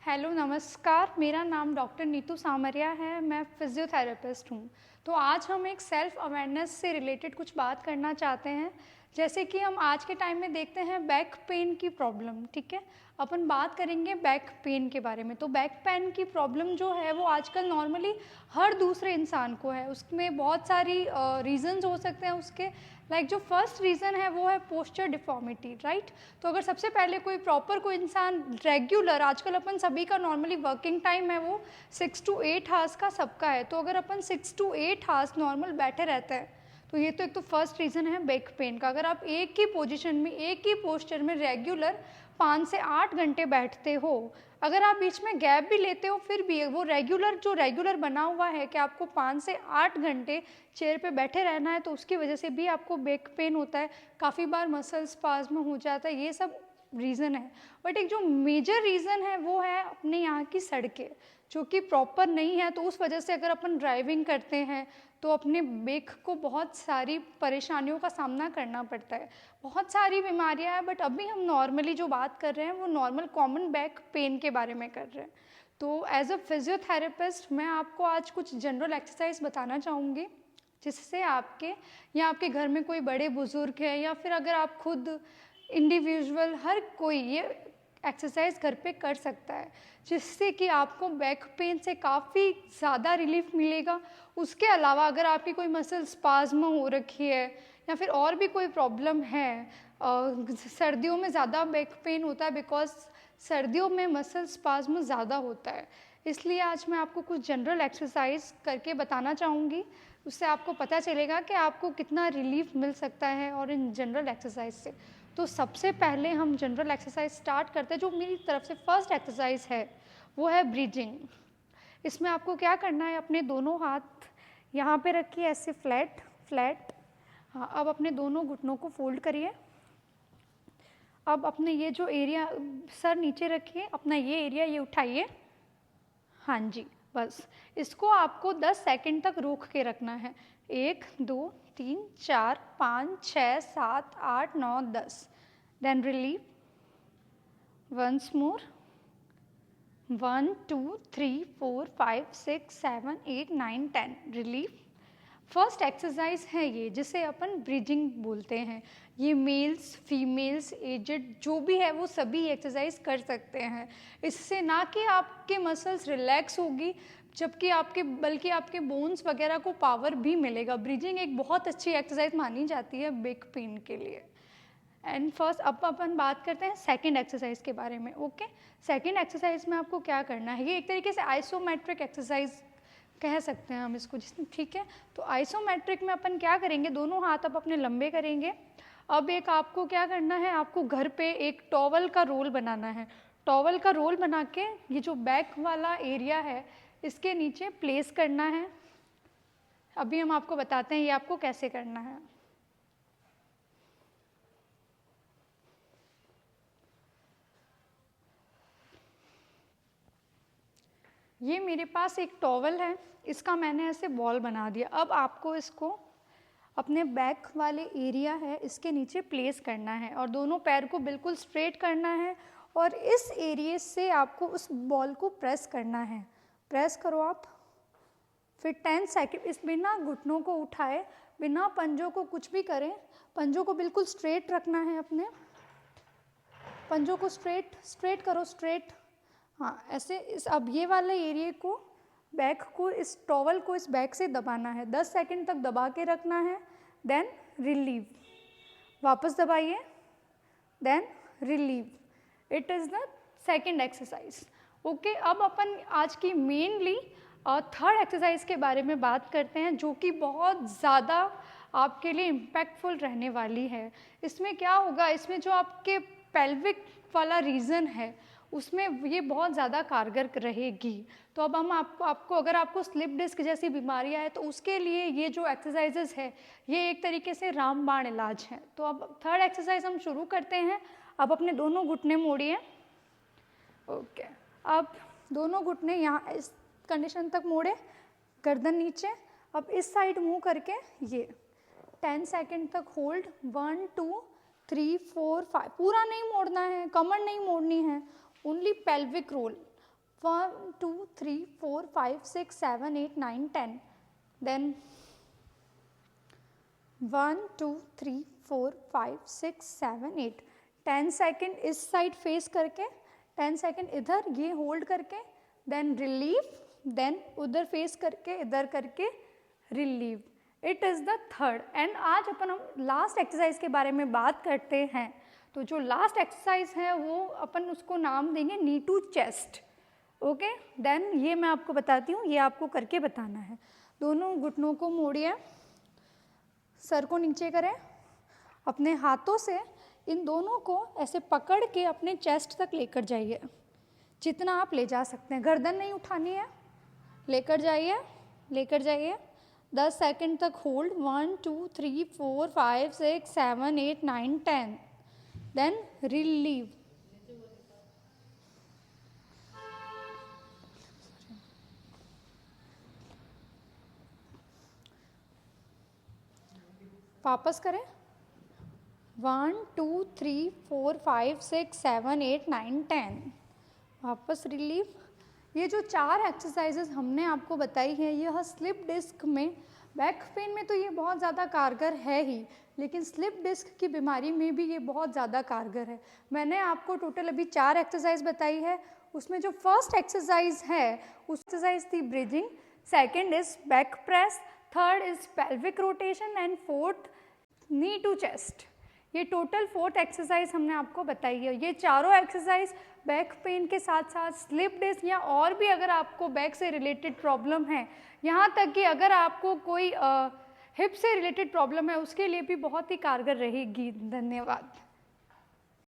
Hello नमस्कार, मेरा नाम डॉक्टर नीतू सामरिया है। मैं फिजियोथेरेपिस्ट हूँ। तो आज हम एक सेल्फ अवेयरनेस से रिलेटेड कुछ बात करना चाहते हैं। जैसे कि हम आज के टाइम में देखते हैं बैक पेन की प्रॉब्लम, ठीक है। अपन बात करेंगे बैक पेन के बारे में। तो बैक पेन की प्रॉब्लम जो है वो आजकल नॉर्मली हर दूसरे इंसान को है। उसमें बहुत सारी रीजंस हो सकते हैं उसके। जो फर्स्ट रीज़न है वो है पोस्चर डिफॉर्मिटी, राइट। तो अगर सबसे पहले कोई इंसान रेगुलर, आजकल अपन सभी का नॉर्मली वर्किंग टाइम है वो 6 to 8 आवर्स का सबका है। तो अगर अपन 6 to 8 आवर्स नॉर्मल बैठे रहते हैं तो ये तो एक तो फर्स्ट रीज़न है बैक पेन का। अगर आप एक ही पोजीशन में, एक ही पोस्चर में रेगुलर 5 से 8 घंटे बैठते हो, अगर आप बीच में गैप भी लेते हो फिर भी वो रेगुलर बना हुआ है कि आपको 5 से 8 घंटे चेयर पे बैठे रहना है, तो उसकी वजह से भी आपको बैक पेन होता है। काफ़ी बार मसल स्पाज्म हो जाता है। ये सब रीज़न है। बट एक जो मेजर रीज़न है वो है अपने यहाँ की सड़कें जो कि प्रॉपर नहीं है। तो उस वजह से अगर अपन ड्राइविंग करते हैं तो अपने बैक को बहुत सारी परेशानियों का सामना करना पड़ता है। बहुत सारी बीमारियां हैं, बट अभी हम नॉर्मली जो बात कर रहे हैं वो नॉर्मल कॉमन बैक पेन के बारे में कर रहे हैं। तो एज अ फिजियोथेरेपिस्ट मैं आपको आज कुछ जनरल एक्सरसाइज बताना चाहूँगी जिससे आपके या आपके घर में कोई बड़े बुजुर्ग है या फिर अगर आप खुद इंडिविजुअल, हर कोई ये एक्सरसाइज घर पे कर सकता है, जिससे कि आपको बैक पेन से काफ़ी ज़्यादा रिलीफ मिलेगा। उसके अलावा अगर आपकी कोई मसल स्पाज्म हो रखी है या फिर और भी कोई प्रॉब्लम है, सर्दियों में ज़्यादा बैक पेन होता है बिकॉज सर्दियों में मसल स्पाज्म ज़्यादा होता है। इसलिए आज मैं आपको कुछ जनरल एक्सरसाइज करके बताना चाहूँगी। उससे आपको पता चलेगा कि आपको कितना रिलीफ मिल सकता है और इन जनरल एक्सरसाइज से। तो सबसे पहले हम जनरल एक्सरसाइज स्टार्ट करते हैं। जो मेरी तरफ से फर्स्ट एक्सरसाइज है वो है ब्रीदिंग। इसमें आपको क्या करना है, अपने दोनों हाथ यहाँ पे रखिए ऐसे फ्लैट फ्लैट। हाँ, अब अपने दोनों घुटनों को फोल्ड करिए। अब अपने ये जो एरिया, सर नीचे रखिए, अपना ये एरिया ये उठाइए। हाँ जी, बस इसको आपको 10 सेकंड तक रोक के रखना है। 1 2 3 4 5 6 7 8 9 10। Then relieve. Once more. 1 2 3 4 5 6 7 8 9 10। Relieve. First exercise है ये जिसे अपन ब्रीदिंग बोलते हैं। ये मेल्स, फीमेल्स, एजेड जो भी है वो सभी एक्सरसाइज कर सकते हैं। इससे ना कि आपके मसल्स रिलैक्स होगी जबकि बल्कि आपके बोन्स वगैरह को पावर भी मिलेगा। ब्रीदिंग एक बहुत अच्छी एक्सरसाइज मानी जाती है बैक पेन के लिए। एंड फर्स्ट अब अपन बात करते हैं सेकंड एक्सरसाइज के बारे में। ओके, सेकंड एक्सरसाइज में आपको क्या करना है, ये एक तरीके से आइसोमेट्रिक एक्सरसाइज कह सकते हैं हम इसको, जिसमें ठीक है। तो आइसोमेट्रिक में अपन क्या करेंगे, दोनों हाथ अब अपने लंबे करेंगे। अब एक आपको क्या करना है, आपको घर पे एक टॉवल का रोल बनाना है। टॉवल का रोल बना के ये जो बैक वाला एरिया है इसके नीचे प्लेस करना है। अभी हम आपको बताते हैं ये आपको कैसे करना है। ये मेरे पास एक टॉवल है, इसका मैंने ऐसे बॉल बना दिया। अब आपको इसको अपने बैक वाले एरिया है इसके नीचे प्लेस करना है और दोनों पैर को बिल्कुल स्ट्रेट करना है और इस एरिया से आपको उस बॉल को प्रेस करना है। प्रेस करो आप। फिर 10 सेकंड इस बिना घुटनों को उठाए, बिना पंजों को कुछ भी करें, पंजों को बिल्कुल स्ट्रेट रखना है। अपने पंजों को स्ट्रेट करो, स्ट्रेट। हाँ, ऐसे अब ये वाले एरिया को, बैक को, इस टॉवल को इस बैक से दबाना है। 10 सेकंड तक दबा के रखना है। Then relieve. वापस दबाइए। Then relieve. It is the second exercise. Okay, अब अपन आज की मेनली थर्ड एक्सरसाइज के बारे में बात करते हैं जो कि बहुत ज़्यादा आपके लिए इम्पैक्टफुल रहने वाली है। इसमें क्या होगा, इसमें जो आपके पेल्विक वाला रीजन है उसमें ये बहुत ज़्यादा कारगर रहेगी। तो अब हम आपको अगर आपको स्लिप डिस्क जैसी बीमारियां है तो उसके लिए ये जो एक्सरसाइजेज है ये एक तरीके से रामबाण इलाज है। तो अब थर्ड एक्सरसाइज हम शुरू करते हैं। अब अपने दोनों घुटने मोड़िए। ओके, अब दोनों घुटने यहाँ इस कंडीशन तक मोड़े, गर्दन नीचे। अब इस साइड मुंह करके ये 10 सेकंड तक होल्ड। 1 2 3 4 5। पूरा नहीं मोड़ना है, कमर नहीं मोड़नी है, only pelvic role. 1 2 3 4 5 6 7 8 9 10. Then 1 2 3 4 5 6 7 8. 10 second इस साइड फेस करके, 10 सेकेंड इधर ये होल्ड करके, देन रिलीव, देन उधर फेस करके इधर करके relieve. It is the third. And आज अपन हम लास्ट एक्सरसाइज के बारे में बात करते हैं. तो जो लास्ट एक्सरसाइज है वो अपन उसको नाम देंगे नी टू चेस्ट. ओके, देन ये मैं आपको बताती हूँ, ये आपको करके बताना है. दोनों घुटनों को मोड़िए, सर को नीचे करें, अपने हाथों से इन दोनों को ऐसे पकड़ के अपने चेस्ट तक लेकर जाइए, जितना आप ले जा सकते हैं. गर्दन नहीं उठानी है, लेकर जाइए, लेकर जाइए. 10 सेकेंड तक होल्ड. 1 2 3 4 5 6 7 8 9 10. Then relieve. वापस करें. 1 2 3 4 5 6 7 8 9 10. वापस रिलीव. ये जो 4 एक्सरसाइजेज हमने आपको बताई है, यह स्लिप डिस्क में, बैक पेन में तो ये बहुत ज़्यादा कारगर है ही, लेकिन स्लिप डिस्क की बीमारी में भी ये बहुत ज़्यादा कारगर है. मैंने आपको टोटल अभी 4 एक्सरसाइज बताई है. उसमें जो फर्स्ट एक्सरसाइज है उस एक्सरसाइज थी bridging, second is back press, third is pelvic rotation and fourth knee to chest. ये टोटल 4th एक्सरसाइज हमने आपको बताई है. ये चारों एक्सरसाइज बैक पेन के साथ साथ स्लिप डिस्क या और भी अगर आपको बैक से रिलेटेड प्रॉब्लम है, यहाँ तक कि अगर आपको कोई हिप से रिलेटेड प्रॉब्लम है, उसके लिए भी बहुत ही कारगर रहेगी. धन्यवाद.